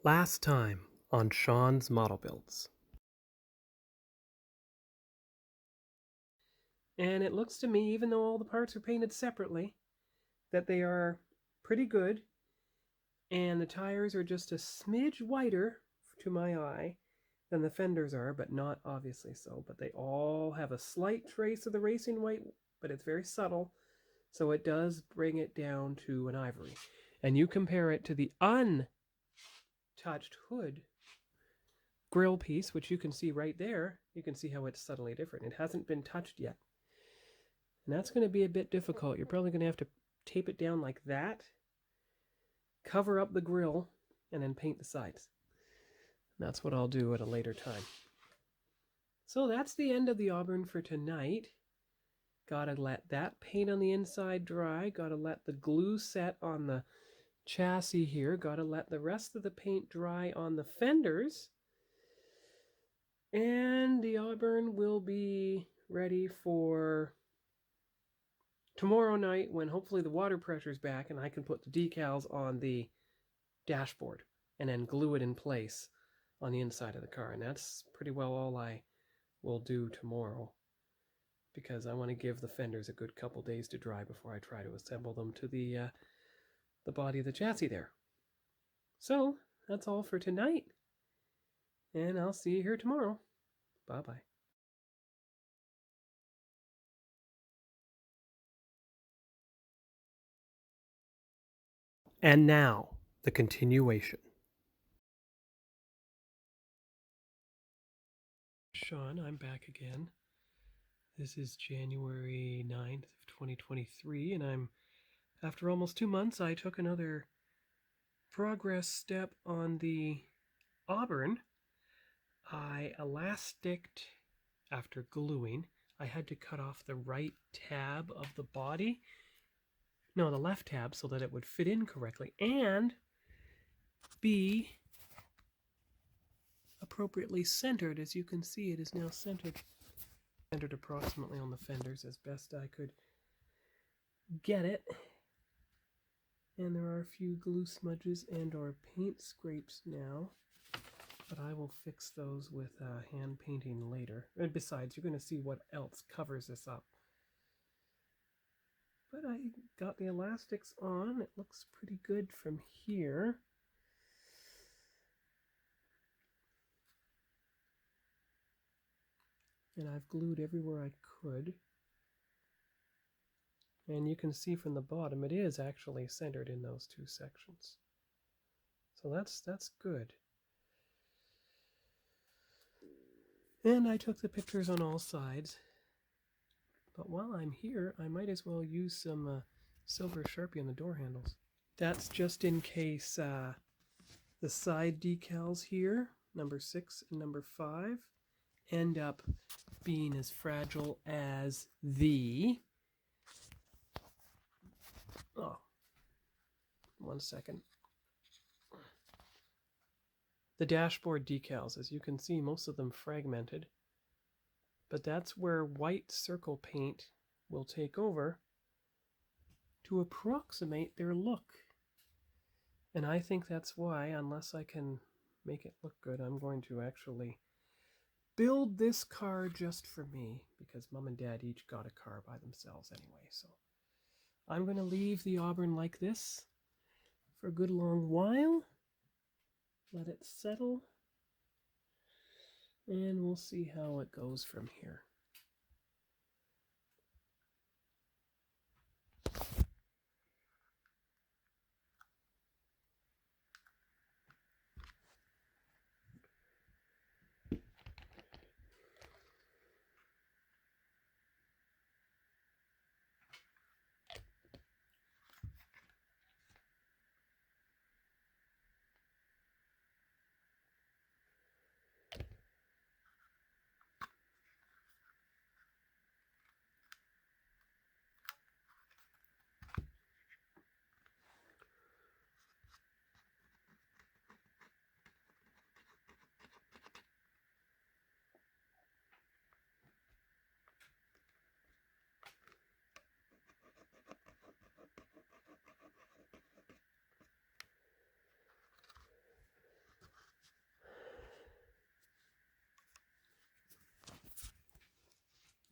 Last time on Sean's model builds. And it looks to me, even though all the parts are painted separately, that they are pretty good. And the tires are just a smidge whiter to my eye than the fenders are, but not obviously so. But they all have a slight trace of the racing white, but it's very subtle. So it does bring it down to an ivory. And you compare it to the untouched hood grill piece, which you can see right there, you can see how it's subtly different. It hasn't been touched yet. And that's going to be a bit difficult. You're probably going to have to tape it down like that, cover up the grill, and then paint the sides. And that's what I'll do at a later time. So that's the end of the Auburn for tonight. Gotta let that paint on the inside dry. Gotta let the glue set on the chassis here. Gotta let the rest of the paint dry on the fenders. And the Auburn will be ready for tomorrow night when hopefully the water pressure's back and I can put the decals on the dashboard and then glue it in place on the inside of the car. And that's pretty well all I will do tomorrow, because I want to give the fenders a good couple days to dry before I try to assemble them to the body of the chassis there. So that's all for tonight, and I'll see you here tomorrow. Bye-bye. And now, the continuation. Sean, I'm back again. This is January 9th of 2023, and after almost 2 months, I took another progress step on the Auburn. I elasticked after gluing. I had to cut off the right tab of the body. No, the left tab, so that it would fit in correctly and be appropriately centered. As you can see, it is now centered approximately on the fenders as best I could get it. And there are a few glue smudges and or paint scrapes now, but I will fix those with hand painting later. And besides, you're going to see what else covers this up. But I got the elastics on. It looks pretty good from here. And I've glued everywhere I could. And you can see from the bottom, it is actually centered in those two sections. So that's good. And I took the pictures on all sides. But while I'm here, I might as well use some silver Sharpie on the door handles. That's just in case the side decals here, number 6 and number 5, end up being as fragile as the... Oh, 1 second. The dashboard decals, as you can see, most of them fragmented. But that's where white circle paint will take over to approximate their look. And I think that's why, unless I can make it look good, I'm going to actually build this car just for me, because Mom and Dad each got a car by themselves anyway. So I'm going to leave the Auburn like this for a good long while. Let it settle. And we'll see how it goes from here.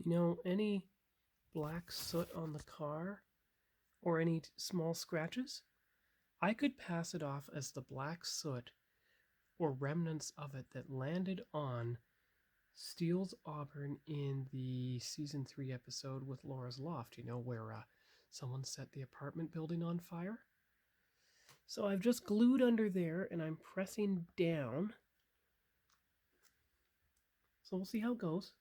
You know, any black soot on the car or any small scratches, I could pass it off as the black soot or remnants of it that landed on Steele's Auburn in the season 3 episode with Laura's Loft, you know, where someone set the apartment building on fire. So I've just glued under there and I'm pressing down. So we'll see how it goes.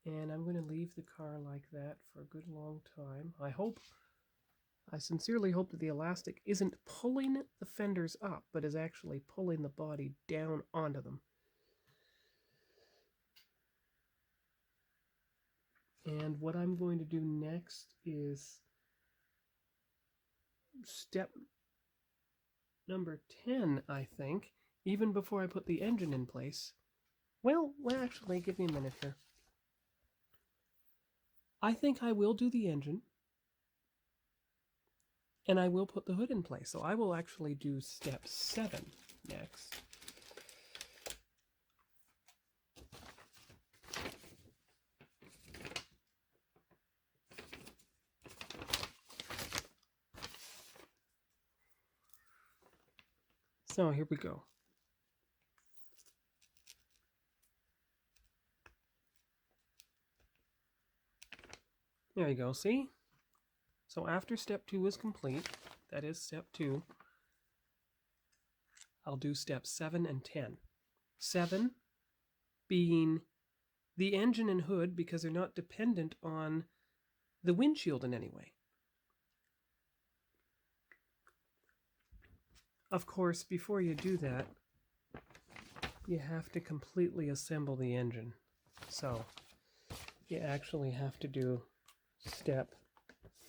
And I'm going to leave the car like that for a good long time. I sincerely hope that the elastic isn't pulling the fenders up, but is actually pulling the body down onto them. And what I'm going to do next is step number 10, I think, even before I put the engine in place. Well, actually, give me a minute here. I think I will do the engine, and I will put the hood in place. So I will actually do step 7 next. So here we go. There you go, see? So after step 2 is complete, that is step 2, I'll do steps 7 and 10. 7 being the engine and hood because they're not dependent on the windshield in any way. Of course, before you do that, you have to completely assemble the engine. So you actually have to do step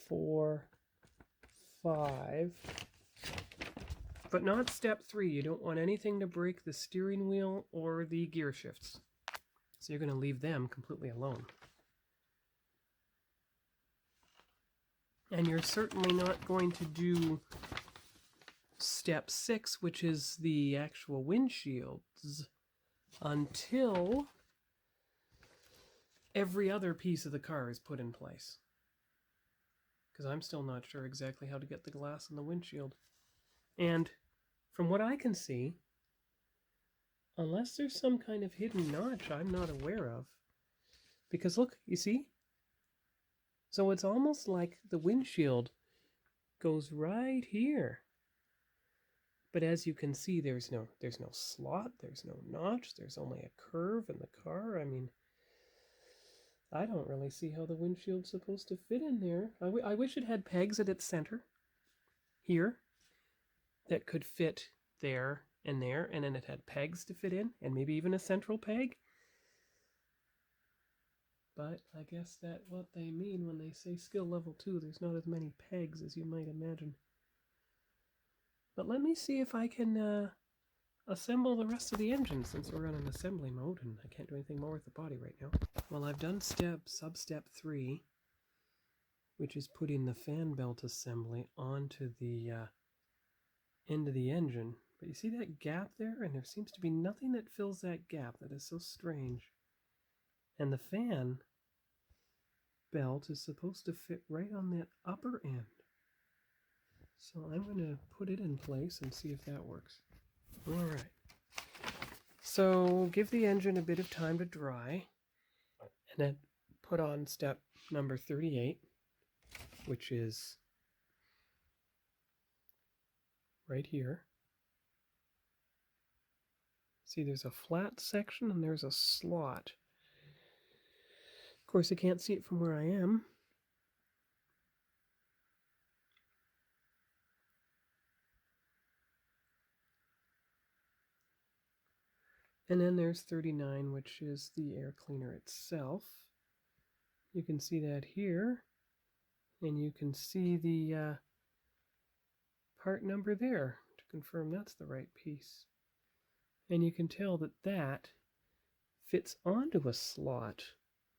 4, 5, but not step 3. You don't want anything to break the steering wheel or the gear shifts. So you're going to leave them completely alone. And you're certainly not going to do step 6, which is the actual windshields, until every other piece of the car is put in place. Because I'm still not sure exactly how to get the glass in the windshield. And from what I can see, unless there's some kind of hidden notch I'm not aware of, because look, you see? So it's almost like the windshield goes right here. But as you can see, there's no slot, there's no notch, there's only a curve in the car. I mean, I don't really see how the windshield's supposed to fit in there. I wish it had pegs at its center, here, that could fit there, and then it had pegs to fit in, and maybe even a central peg. But I guess that's what they mean when they say skill level 2. There's not as many pegs as you might imagine. But let me see if I can assemble the rest of the engine, since we're on an assembly mode and I can't do anything more with the body right now. Well, I've done sub-step 3, which is putting the fan belt assembly onto the end of the engine. But you see that gap there? And there seems to be nothing that fills that gap. That is so strange. And the fan belt is supposed to fit right on that upper end. So I'm going to put it in place and see if that works. All right. So give the engine a bit of time to dry, and then put on step number 38, which is right here. See, there's a flat section and there's a slot. Of course, I can't see it from where I am. And then there's 39, which is the air cleaner itself. You can see that here, and you can see the part number there to confirm that's the right piece. And you can tell that that fits onto a slot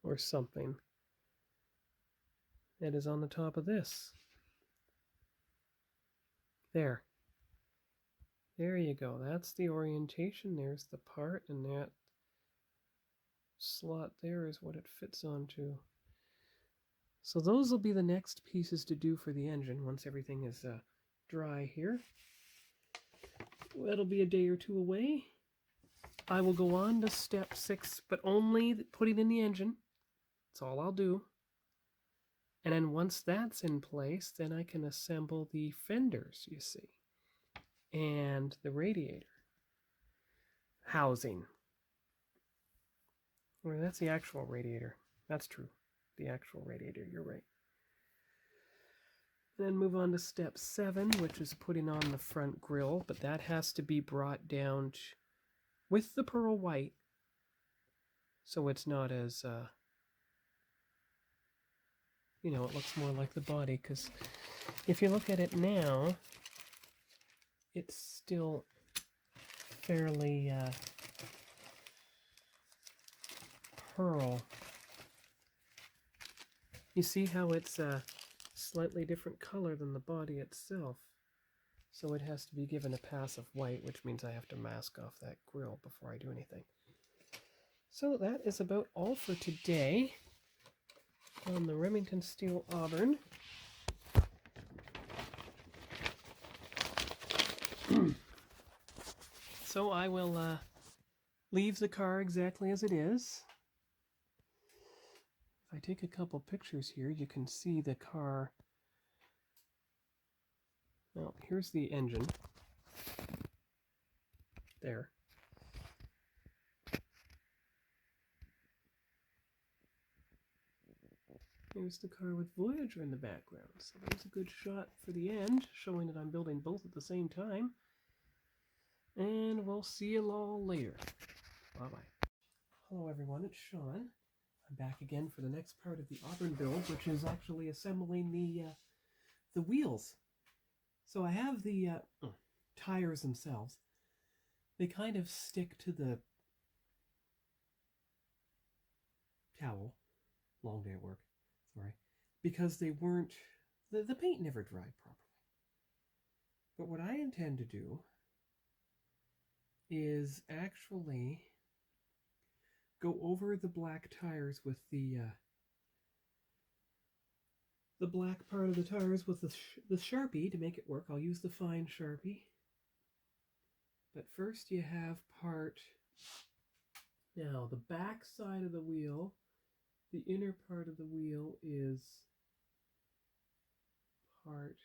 or something that is on the top of this. There. There you go. That's the orientation. There's the part, and that slot there is what it fits onto. So those will be the next pieces to do for the engine once everything is dry here. That'll be a day or two away. I will go on to step 6, but only putting in the engine. That's all I'll do. And then once that's in place, then I can assemble the fenders, you see, and the radiator housing. Well, that's the actual radiator. That's true. The actual radiator, you're right. Then move on to step 7, which is putting on the front grille, but that has to be brought down with the pearl white, so it's not as, you know, it looks more like the body, because if you look at it now, it's still fairly pearl. You see how it's a slightly different color than the body itself, so it has to be given a pass of white, which means I have to mask off that grill before I do anything. So that is about all for today on the Remington Steele Auburn. So I will leave the car exactly as it is. If I take a couple pictures here, you can see the car. Well, here's the engine. There. Here's the car with Voyager in the background. So there's a good shot for the end, showing that I'm building both at the same time. And we'll see you all later. Bye-bye. Hello everyone, it's Sean. I'm back again for the next part of the Auburn build, which is actually assembling the wheels. So I have the tires themselves. They kind of stick to the towel. Long day at work. Sorry. Because they weren't, the paint never dried properly. But what I intend to do is actually go over the black tires with the black part of the tires with the Sharpie to make it work. I'll use the fine Sharpie. But first you have part, now the back side of the wheel, the inner part of the wheel is part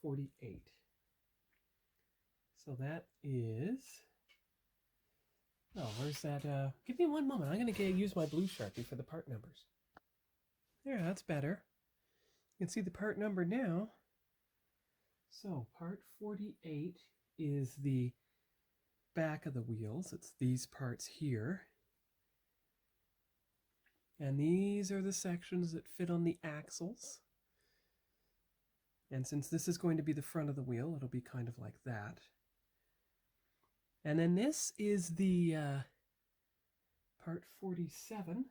48. So that is, oh, where's that? Give me one moment. I'm going to use my blue Sharpie for the part numbers. There, that's better. You can see the part number now. So part 48 is the back of the wheels. It's these parts here. And these are the sections that fit on the axles. And since this is going to be the front of the wheel, it'll be kind of like that. And then this is the part 47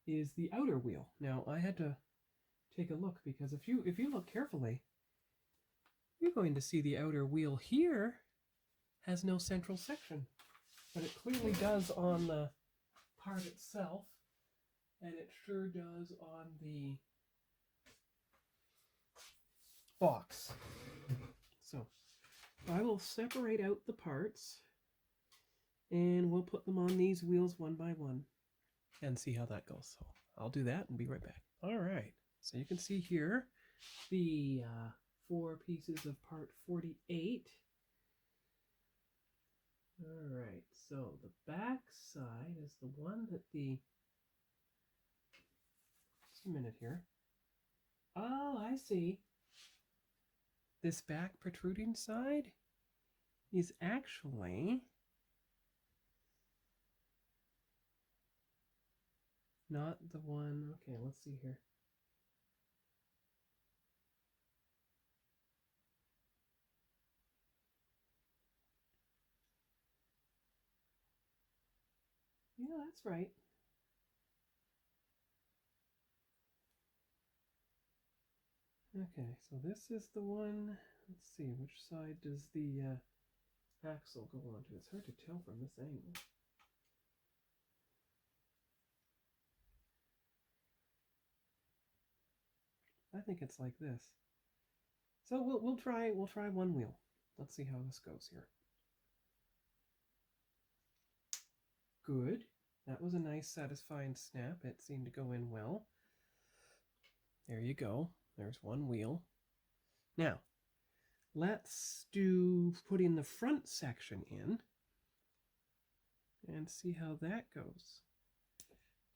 is the outer wheel. Now I had to take a look because if you look carefully, you're going to see the outer wheel here has no central section, but it clearly does on the part itself, and it sure does on the box. So I will separate out the parts and we'll put them on these wheels one by one and see how that goes. So I'll do that and be right back. All right, so you can see here the 4 pieces of part 48. All right, so the back side is the one that just a minute here. Oh, I see. This back protruding side is actually not the one. Okay, let's see here. Yeah, that's right. Okay, so this is the one. Let's see, which side does the axle go onto? It's hard to tell from this angle. I think it's like this. So we'll try one wheel. Let's see how this goes here. Good. That was a nice satisfying snap. It seemed to go in well. There you go. There's one wheel. Now, let's do putting the front section in and see how that goes.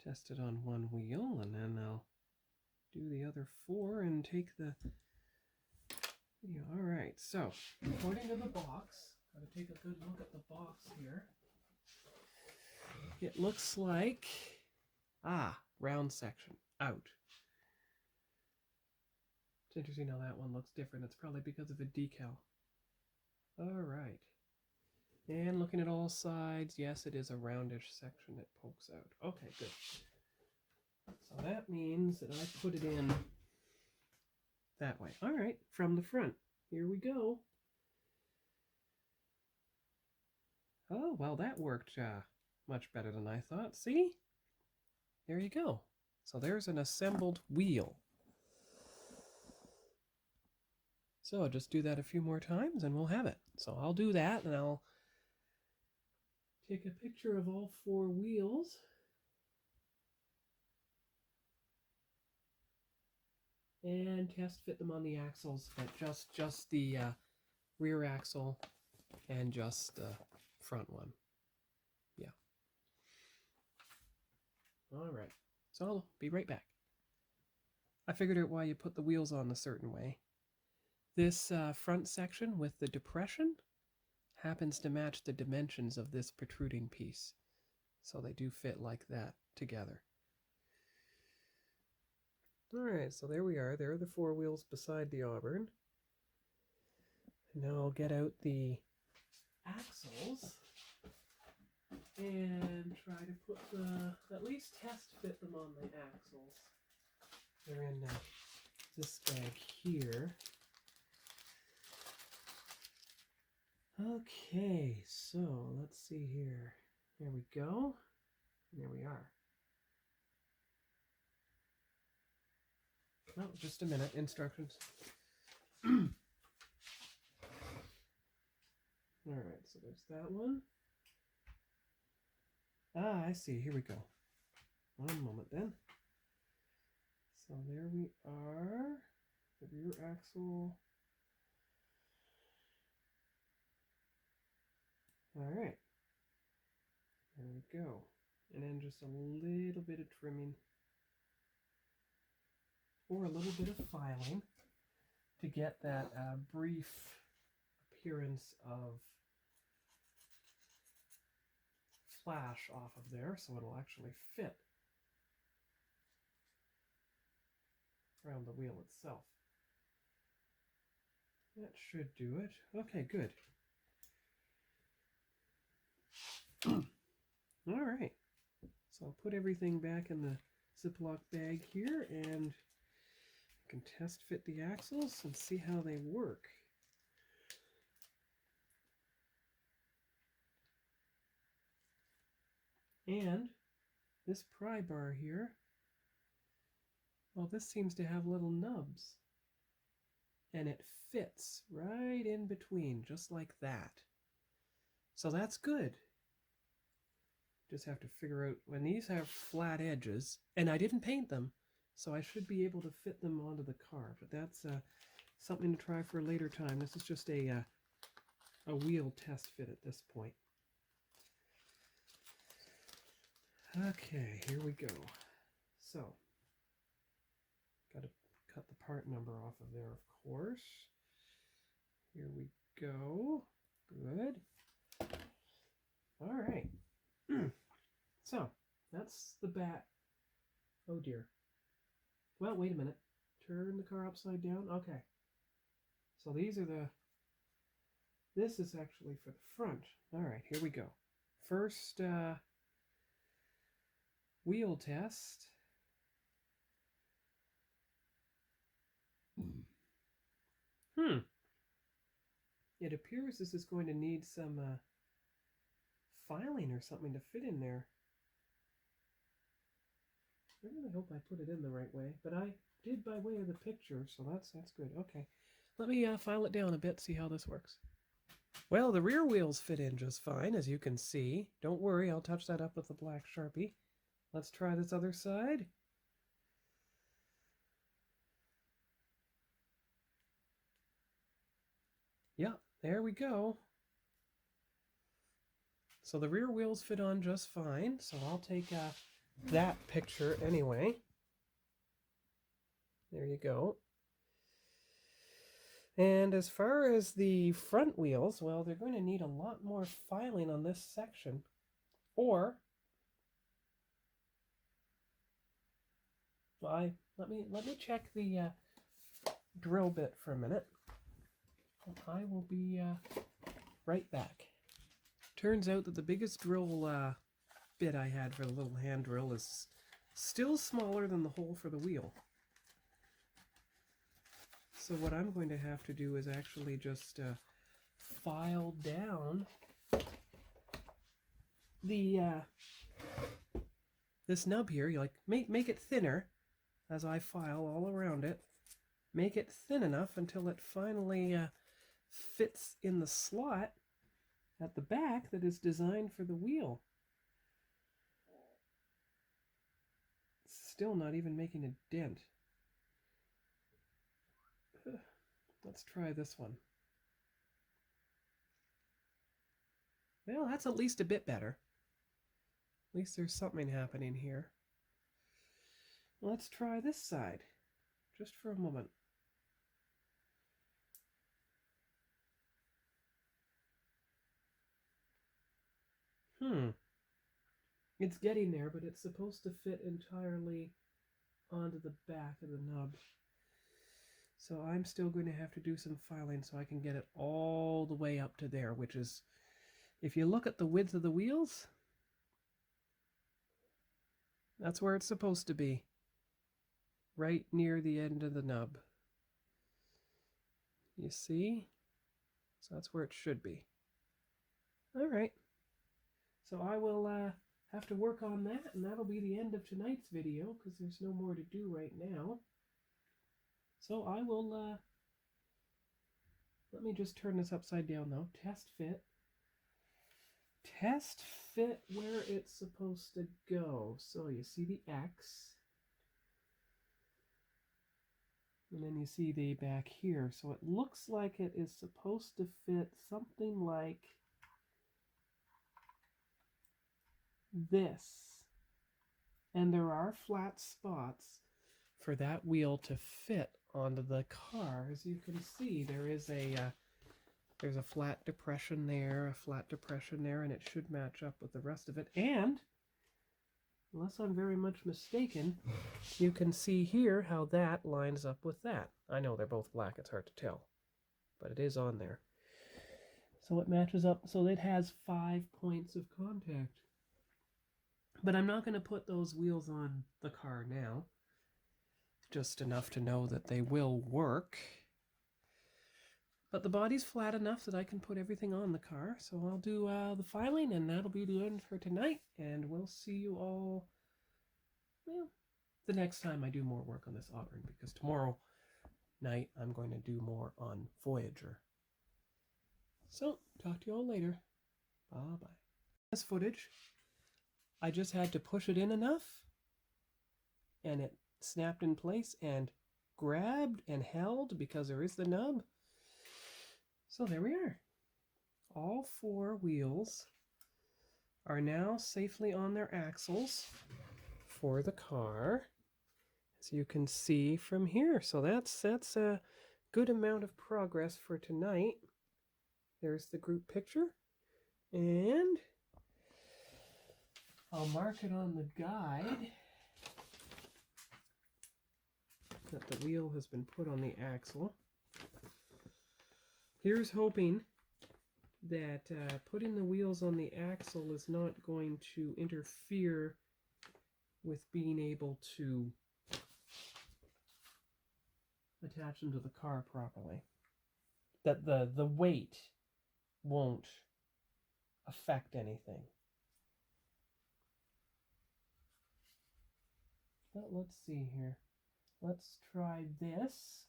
Test it on one wheel, and then I'll do the other 4 and take the... Yeah, all right, so according to the box, got to take a good look at the box here. It looks like, round section, out. It's interesting how that one looks different. It's probably because of a decal. All right. And looking at all sides, yes, it is a roundish section that pokes out. Okay, good. So that means that I put it in that way. All right, from the front. Here we go. Oh, well, that worked much better than I thought. See? There you go. So there's an assembled wheel. So just do that a few more times and we'll have it. So I'll do that and I'll take a picture of all 4 wheels. And test fit them on the axles, but just the rear axle and just the front one. Yeah. All right. So I'll be right back. I figured out why you put the wheels on a certain way. This front section with the depression happens to match the dimensions of this protruding piece. So they do fit like that together. Alright, so there we are. There are the 4 wheels beside the Auburn. Now I'll get out the axles and try to at least test fit them on the axles. They're in this bag here. Okay, so let's see here. There we go. There we are. Oh, just a minute. Instructions. All right, so there's that one. I see. Here we go. One moment then. So there we are. The rear axle. All right. There we go. And then just a little bit of trimming. Or a little bit of filing to get that brief appearance of flash off of there so it'll actually fit around the wheel itself. That should do it. Okay, good. All right. So I'll put everything back in the Ziploc bag here and can test fit the axles and see how they work. And this pry bar here, well, this seems to have little nubs. And it fits right in between, just like that. So that's good. Just have to figure out when these have flat edges, and I didn't paint them, so I should be able to fit them onto the car, but that's something to try for a later time. This is just a wheel test fit at this point. Okay, here we go. So, got to cut the part number off of there, of course. Here we go. Good. All right. So, that's the back. Oh dear. Well, wait a minute. Turn the car upside down. Okay. So these are this is actually for the front. All right, here we go. First wheel test. It appears this is going to need some filing or something to fit in there. I really hope I put it in the right way, but I did by way of the picture, so that's good. Okay, let me file it down a bit, see how this works. Well, the rear wheels fit in just fine, as you can see. Don't worry, I'll touch that up with the black Sharpie. Let's try this other side. Yeah, there we go. So the rear wheels fit on just fine, so I'll take that picture anyway. There you go. And as far as the front wheels, well, they're going to need a lot more filing on this section. Or, well, let me check the drill bit for a minute. I will be right back. Turns out that the biggest drill bit I had for the little hand drill is still smaller than the hole for the wheel. So what I'm going to have to do is actually just file down the this nub here. You make it thinner as I file all around it. Make it thin enough until it finally fits in the slot at the back that is designed for the wheel. Still not even making a dent. Let's try this one. Well, that's at least a bit better. At least there's something happening here. Let's try this side, just for a moment. It's getting there, but it's supposed to fit entirely onto the back of the nub. So I'm still going to have to do some filing so I can get it all the way up to there, which is, if you look at the width of the wheels, that's where it's supposed to be. Right near the end of the nub. You see? So that's where it should be. All right. So I will have to work on that, and that'll be the end of tonight's video because there's no more to do right now. So I will, let me just turn this upside down though. Test fit. Test fit where it's supposed to go. So you see the X. And then you see the back here. So it looks like it is supposed to fit something like this. And there are flat spots for that wheel to fit onto the car. As you can see, there is there's a flat depression there, a flat depression there, and it should match up with the rest of it. And unless I'm very much mistaken, you can see here how that lines up with that. I know they're both black, it's hard to tell, but it is on there. So it matches up, so it has 5 points of contact. But I'm not going to put those wheels on the car now. Just enough to know that they will work. But the body's flat enough that I can put everything on the car. So I'll do the filing, and that'll be the end for tonight. And we'll see you all, well, the next time I do more work on this Auburn, because tomorrow night I'm going to do more on Voyager. So, talk to you all later. Bye-bye. This footage, I just had to push it in enough, and it snapped in place and grabbed and held because there is the nub. So there we are. All 4 wheels are now safely on their axles for the car, as you can see from here. So that's a good amount of progress for tonight. There's the group picture, and I'll mark it on the guide that the wheel has been put on the axle. Here's hoping that putting the wheels on the axle is not going to interfere with being able to attach them to the car properly. That the weight won't affect anything. But let's see here. Let's try this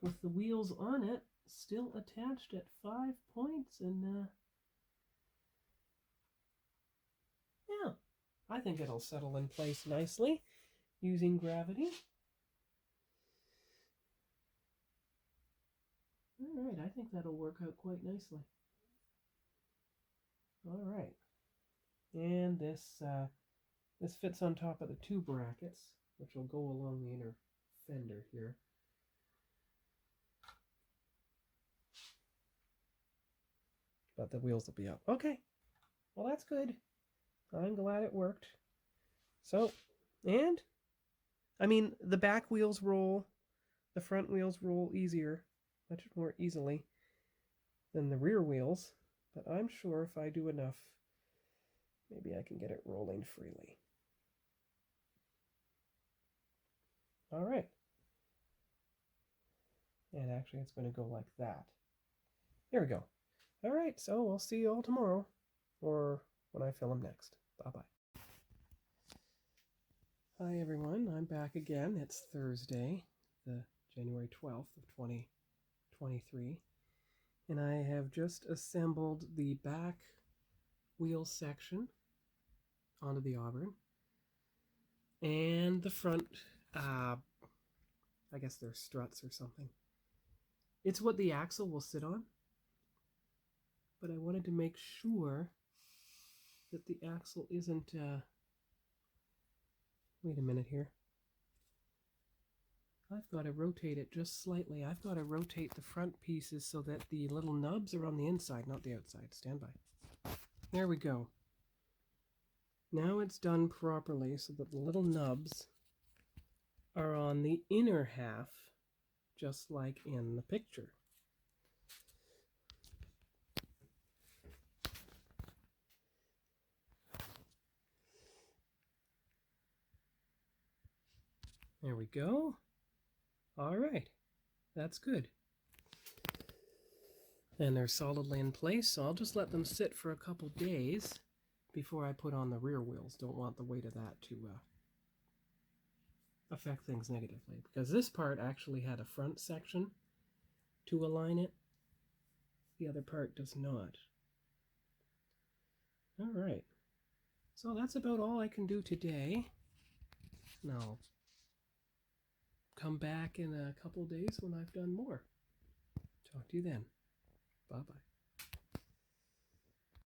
with the wheels on it still attached at 5 points, and yeah, I think it'll settle in place nicely using gravity. All right, I think that'll work out quite nicely. All right, and this fits on top of the 2 brackets, which will go along the inner fender here. But the wheels will be up. Okay, well that's good. I'm glad it worked. So, and I mean, the back wheels roll, the front wheels roll easier, much more easily than the rear wheels. But I'm sure if I do enough, maybe I can get it rolling freely. All right. And actually, it's going to go like that. There we go. All right, so we'll see you all tomorrow, or when I film next. Bye-bye. Hi, everyone. I'm back again. It's Thursday, the January 12th of 2023, and I have just assembled the back wheel section onto the Auburn, and the front, I guess they're struts or something. It's what the axle will sit on, but I wanted to make sure that the axle isn't, wait a minute here. I've got to rotate it just slightly. I've got to rotate the front pieces so that the little nubs are on the inside, not the outside. Stand by. There we go. Now it's done properly so that the little nubs are on the inner half, just like in the picture. There we go. All right, that's good. And they're solidly in place, so I'll just let them sit for a couple days before I put on the rear wheels. Don't want the weight of that to affect things negatively, because this part actually had a front section to align it. The other part does not. All right, so that's about all I can do today. Now, come back in a couple days when I've done more. Talk to you then. Bye-bye.